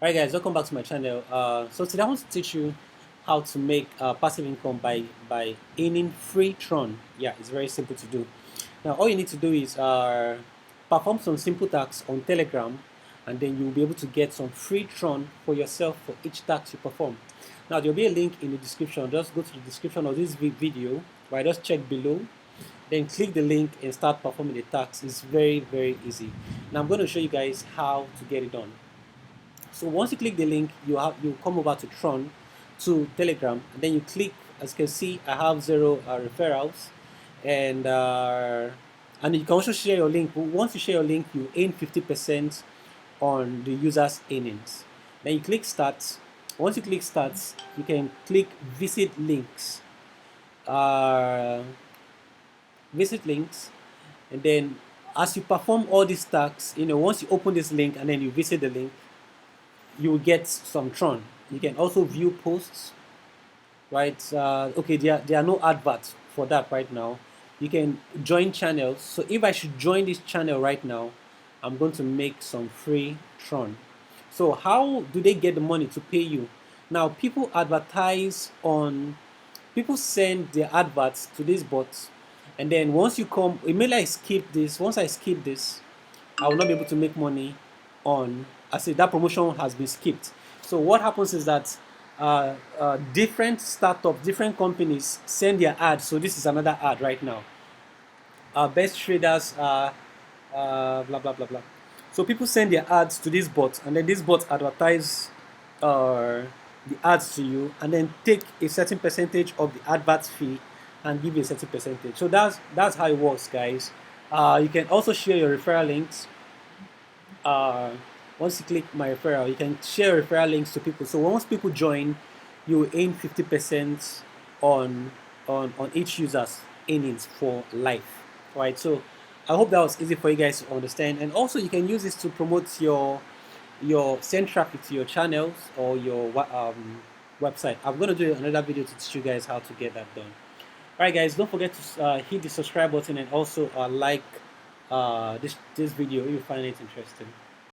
Alright guys, welcome back to my channel. So today I want to teach you how to make passive income by earning free Tron. Yeah, it's very simple to do. Now all you need to do is perform some simple tasks on Telegram, and then you'll be able to get some free Tron for yourself for each task you perform. Now there'll be a link in the description. Just go to the description of this video, right? Just check below, then click the link and start performing the tasks. It's very easy. Now I'm going to show you guys how to get it done. So once you click the link, you come over to Tron, to Telegram, and then you click. As you can see, I have zero referrals, and you can also share your link. Once you share your link, you earn 50% on the user's earnings. Then you click Start. Once you click Start, you can click Visit Links. Uh, Visit links, and then as you perform all these tasks, once you open this link and then you visit the link, you will get some Tron. You can also view posts, right? Okay, there are no adverts for that right now. You can join channels. So if I should join this channel right now, I'm going to make some free Tron. So how do they get the money to pay you? Now people advertise on, people send their adverts to these bots, and then once you come, maybe I skip this. Once I skip this, I will not be able to make money on. I say that promotion has been skipped. So what happens is that different startups, different companies send their ads. So this is another ad right now. Best traders, blah blah blah blah. So people send their ads to these bots, and then these bots advertise the ads to you, and then take a certain percentage of the advert fee and give you a certain percentage. So that's how it works, guys. You can also share your referral links. uh, Once you click my referral, you can share referral links to people. So once people join, you will earn 50% on each user's earnings for life. Right. So I hope that was easy for you guys to understand. And also you can use this to promote send traffic to your channels or your website. I'm gonna do another video to teach you guys how to get that done. Alright guys, don't forget to hit the subscribe button and also like this video if you find it interesting.